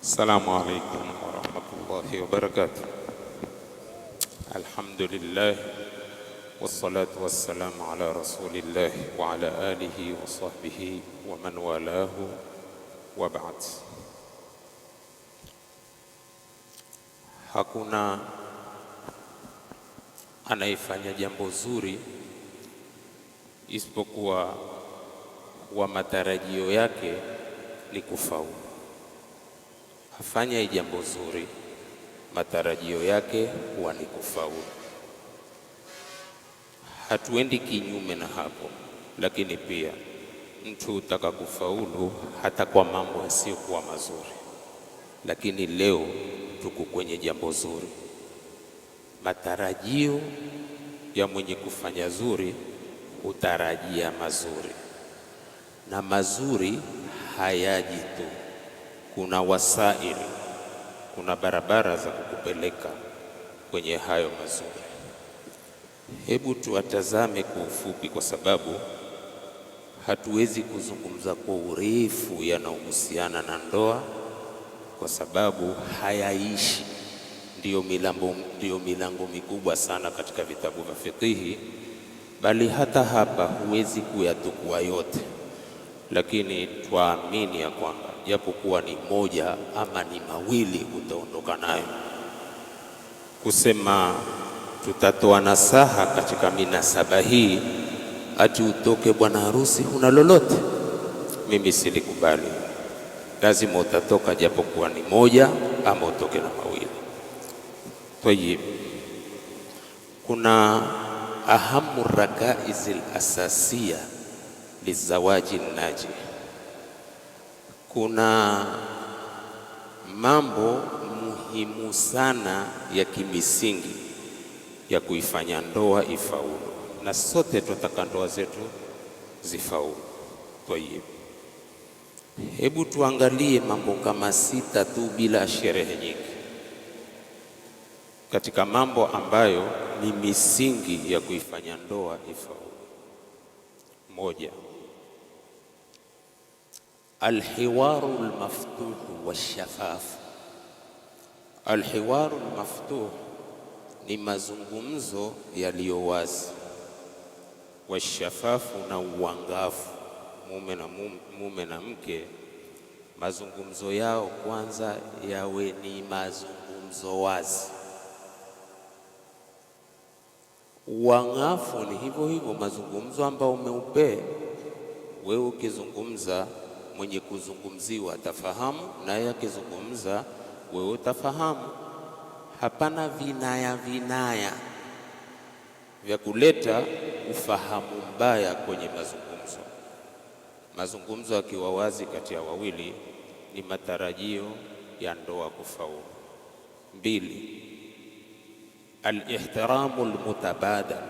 السلام عليكم ورحمة الله وبركاته. الحمد لله والصلاة والسلام على رسول الله وعلى آله وصحبه ومن والاه وبعد. Hakuna anayefanya jambo zuri isipokuwa wa matarajio yake ni kufaulu. Afanya jambo zuri, matarajio yake huwa ni kufaulu. Hatuendi kinyume na hapo, lakini pia mtu utaka kufaulu hata kwa mambo yasiyokuwa mazuri. Lakini leo tuko kwenye jambo zuri. Matarajio ya mwenye kufanya zuri hutarajia mazuri, na mazuri hayaji tu. Kuna wasaili, kuna barabara za kukupeleka kwenye hayo mazuri. Hebu tuwatazame kwa ufupi, kwa sababu hatuwezi kuzungumza kwa urefu yanayohusiana na ndoa, kwa sababu hayaishi. Ndiyo milango mikubwa sana katika vitabu vya fiqhi, bali hata hapa huwezi kuyatukua yote, lakini twaamini ya kwamba japokuwa ni moja ama ni mawili utaondoka nayo. Kusema tutatoa nasaha katika minasaba hii ati utoke bwana harusi huna lolote, mimi silikubali. Lazima utatoka japokuwa ni moja ama utoke na mawili. Tayib, kuna ahamu rakaizil asasiya lizawaji naji. Kuna mambo muhimu sana ya kimisingi ya kuifanya ndoa ifaulu, na sote tunataka ndoa zetu zifaulu. Tayib, hebu tuangalie mambo kama 6 tu bila sherehe nyingi, katika mambo ambayo ni misingi ya kuifanya ndoa ifaulu. Moja, alhiwaru almaftuh washafaf. Alhiwaru almaftuh ni mazungumzo yaliyo wazi, washafafu na uangafu. Mume na mke, mazungumzo yao kwanza yawe ni mazungumzo wazi. Uangafu ni hivyo hivyo, mazungumzo ambao umeupe wewe. Ukizungumza, mwenye kuzungumziwa atafahamu, naye akizungumza wewe utafahamu. Hapana vinaya vya kuleta ufahamu mbaya kwenye mazungumzo. Mazungumzo yakiwa wazi kati ya wawili ni matarajio ya ndoa kufaulu. 2, alihtiramu almutabadal.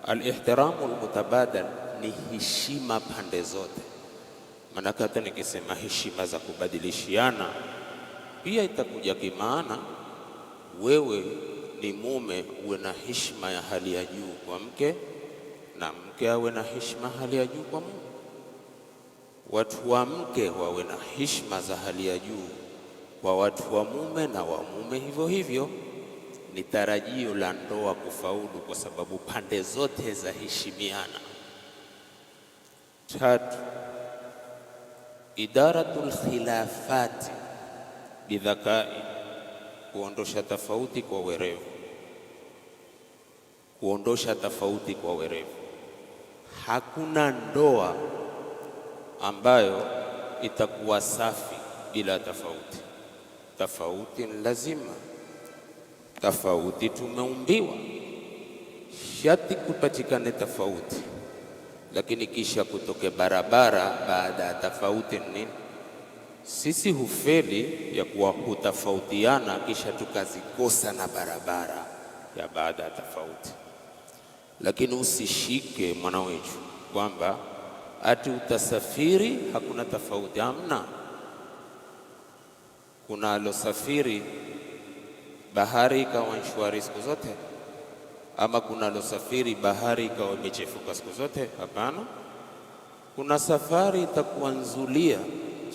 Alihtiramu almutabadal ni heshima pande zote. Maana hata nikisema heshima za kubadilishiana pia itakuja kimaana. Wewe ni mume uwe na heshima ya hali ya juu kwa mke, na mke awe na heshima hali ya juu kwa mume. Watu wa mke wawe na heshima za hali ya juu kwa watu wa mume, na wa mume hivyo hivyo. Ni tarajio la ndoa kufaulu, kwa sababu pande zote za heshimiana. 3, idaratul khilafati bidhakai. Kuondosha tofauti kwa werevu. Kuondosha tofauti kwa werevu. Hakuna ndoa ambayo itakuwa safi bila tofauti. Tofauti ni lazima. Tofauti tumeumbiwa, shati kupatikane tofauti. Lakini kisha kutoke barabara baada ya tofauti nini? Sisi hufeli ya kuwa hutofautiana kisha tukazikosa na barabara ya baada ya tofauti. Lakini usishike mwana wetu kwamba ati utasafiri hakuna tofauti. Hamna. Kuna alosafiri bahari ikawa shwari siku zote, ama kuna alosafiri bahari ikawa imechefuka siku zote? Hapana. Kuna safari itakuwa nzulia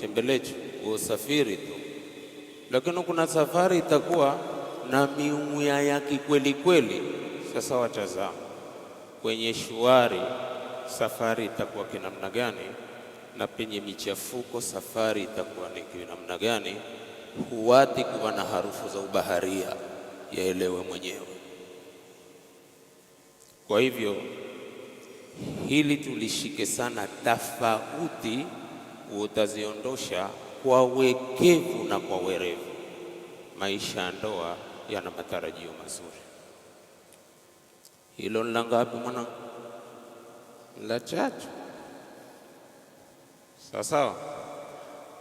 chembelecho, usafiri tu, lakini kuna safari itakuwa na miumia ya kikweli kweli. Sasa watazama kwenye shuari, safari itakuwa kinamna gani, na penye michafuko safari itakuwa ni kinamna gani. Huwati kuwa na harufu za ubaharia, yaelewe mwenyewe. Kwa hivyo hili tulishike sana, tofauti utaziondosha kwa wekevu na kwa werevu. Maisha ya ndoa yana matarajio mazuri. Hilo la ngapi mwanangu? La tatu. Sawa.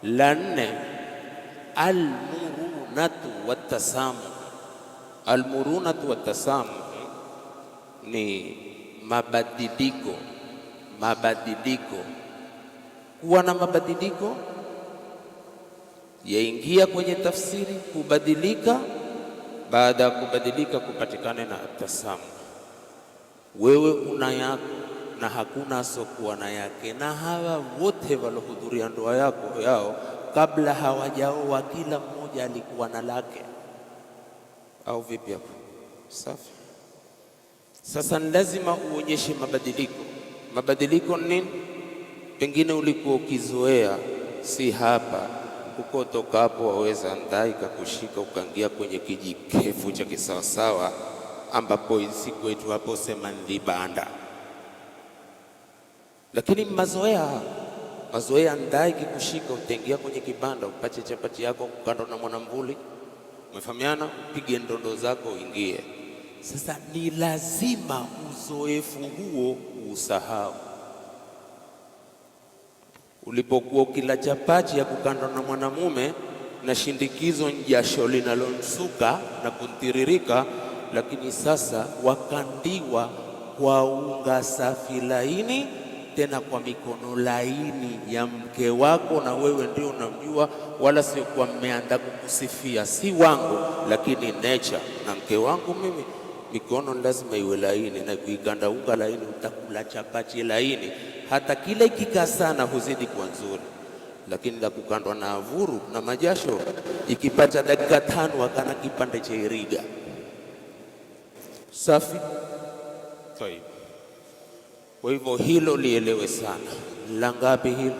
La nne, almurunatu watasamuh. Almurunatu watasamuh ni mabadiliko. Kuwa na mabadiliko yaingia kwenye tafsiri kubadilika, baada ya kubadilika kupatikane na tasamuh. Wewe una yako na hakuna asokuwa na yake, na hawa wote walohudhuria ndoa yao kabla hawajaoa, kila mmoja alikuwa na lake, au vipi hapo? Safi. Sasa lazima uonyeshe mabadiliko. Mabadiliko nini? Pengine ulikuwa ukizoea, si hapa kukotoka hapo waweza ndai kakushika ukaingia kwenye kijikefu cha kisawasawa, ambapo isi kwetu hapo sema ndibanda. Lakini mazoea ndai kikushika utaingia kwenye kibanda, upache chapati yako kando na mwanamvuli, umefahamiana, upige ndondo zako uingie. Sasa ni lazima uzoefu huo usahau. Ulipokuwa kila chapati ya kukandwa na mwanamume na shindikizo njasho linalomsuka na kuntiririka, lakini sasa wakandiwa kwa unga safi laini, tena kwa mikono laini ya mke wako, na wewe ndio unamjua, wala sio kwa mmeanda kukusifia, si wangu lakini nature na mke wangu mimi, mikono lazima iwe laini, na kuikanda unga laini utakula chapati laini. Hata kile kikaa sana huzidi kuwa nzuri, lakini la kukandwa na avuru na majasho, ikipata dakika 5 akana kipande cha iriga safi. Kwa hivyo hilo lielewe sana. La ngapi hilo?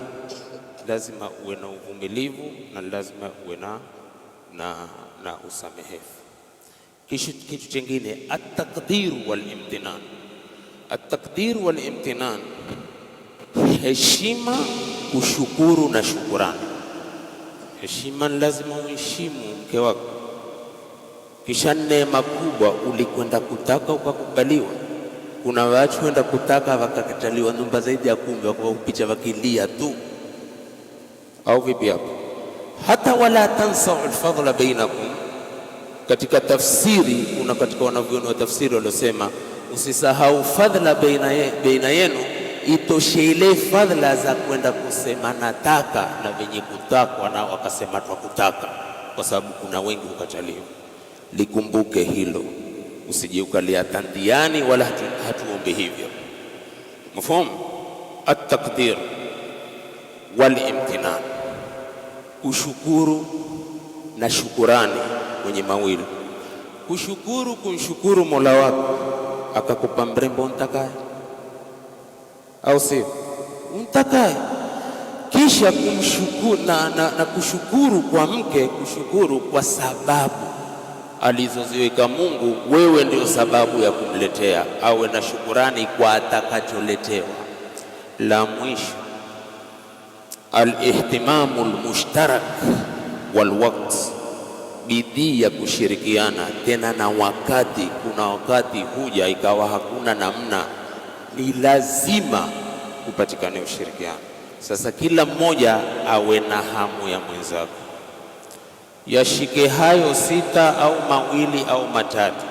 Lazima uwe na uvumilivu na lazima uwe na usamehefu. Kitu chingine, at-taqdir wal-imtinan. At-taqdir wal-imtinan, heshima, kushukuru na shukurani. Heshima, lazima uheshimu mke wako. Kisha neema kubwa ulikwenda kutaka ukakubaliwa. Kuna watu wenda kutaka wakakataliwa nyumba zaidi ya 10, wakakupicha wakilia tu, au vipi hapo? Hata wala tansau alfadla bainakum. Katika tafsiri, kuna katika wanavyuoni wa tafsiri waliosema usisahau fadhila baina yenu, itoshe ile fadhila za kwenda kusema nataka na wenye kutakwa nao wakasema twakutaka, kwa sababu kuna wengi ukataliwa. Likumbuke hilo, usije ukaliatandiani, wala hatuombe hivyo. Mfahamu? At-taqdir wal-imtinan, kushukuru na shukurani kwenye mawili. Kushukuru, kumshukuru Mola wako akakupa mrembo untakaye, au si untakaye, kisha kumshukuru na kushukuru kwa mke, kushukuru kwa sababu alizoziweka Mungu, wewe ndio sababu ya kumletea, awe na shukurani kwa atakacholetewa. La mwisho, al-ihtimamu al-mushtarak wal-waqt, bidii ya kushirikiana tena na wakati. Kuna wakati huja ikawa hakuna namna, ni lazima kupatikane ushirikiano. Sasa kila mmoja awe na hamu ya mwenzako, yashike hayo 6 au mawili au matatu,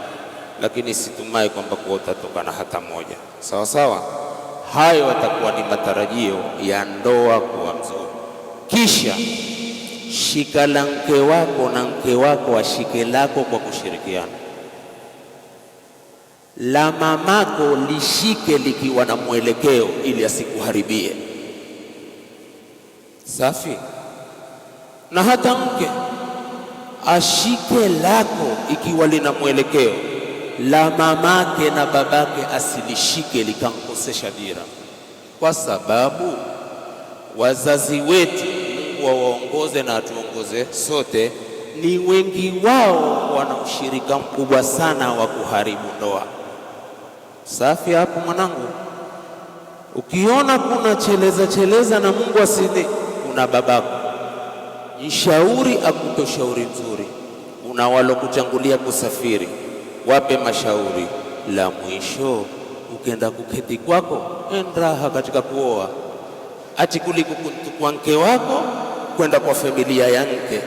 lakini situmai kwamba kwa utatokana hata moja. Sawa sawa, hayo yatakuwa ni matarajio ya ndoa kuwa mzuri. Kisha shika la mke wako na mke wako ashike lako kwa kushirikiana. La mamako lishike likiwa na mwelekeo ili asikuharibie. Safi. Na hata mke ashike lako ikiwa lina mwelekeo, la mamake na babake asilishike likamkosesha dira, kwa sababu wazazi wetu, Mungu waongoze na atuongoze sote, ni wengi wao wana ushirika mkubwa sana wa kuharibu ndoa. Safi hapo mwanangu, ukiona kuna cheleza na Mungu asidi, kuna babako mshauri akupe shauri nzuri, una walokutangulia kusafiri, wape mashauri. La mwisho ukenda kuketi kwako, endraha katika kuoa, ati kuliko kwa mke wako kwenda kwa familia ya mke,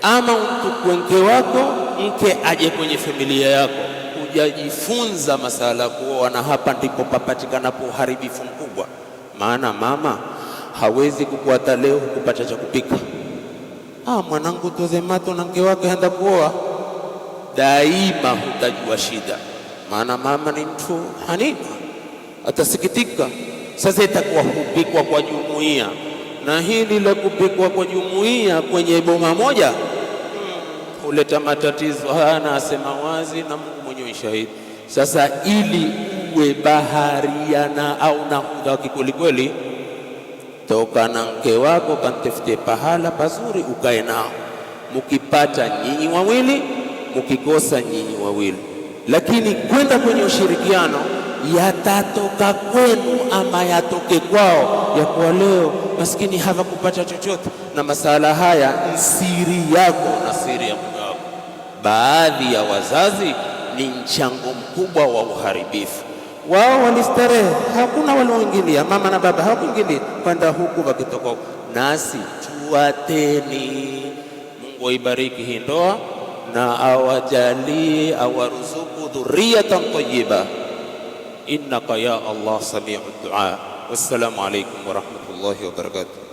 ama mtukue mke wako mke aje kwenye familia yako, hujajifunza masala kuoa. Na hapa ndipo papatikanapo uharibifu mkubwa, maana mama hawezi kukuata leo kupata cha kupika. Mwanangu toze mato na mke wake henda kuoa, daima hutajua shida, maana mama ni mtu hanima, atasikitika. Sasa itakuwa hupikwa kwa jumuiya, na hili la kupikwa kwa jumuiya kwenye boma moja huleta matatizo. Na asema wazi na Mungu mwenyewe shahidi. Sasa ili uwe bahariana au nahodha wa kweli, toka na mke wako kantafute pahala pazuri ukae nao, mukipata nyinyi wawili, mukikosa nyinyi wawili. Lakini kwenda kwenye ushirikiano, yatatoka kwenu ama yatoke kwao, ya kwa leo maskini hawakupata chochote, na masala haya ni siri yako na siri ya mume wako. Baadhi ya wazazi ni mchango mkubwa wa uharibifu. Wao walistarehe, hakuna walioingilia, mama na baba hawakuingilia, kwenda huku wakitoka huku. Nasi tuwateni. Mungu aibariki hii ndoa na awajalie, awaruzuku dhurriyatan tayyiba. Innaka ya Allah sami'ud du'a. Wassalamu alaykum wa rahmatullahi wa barakatuh.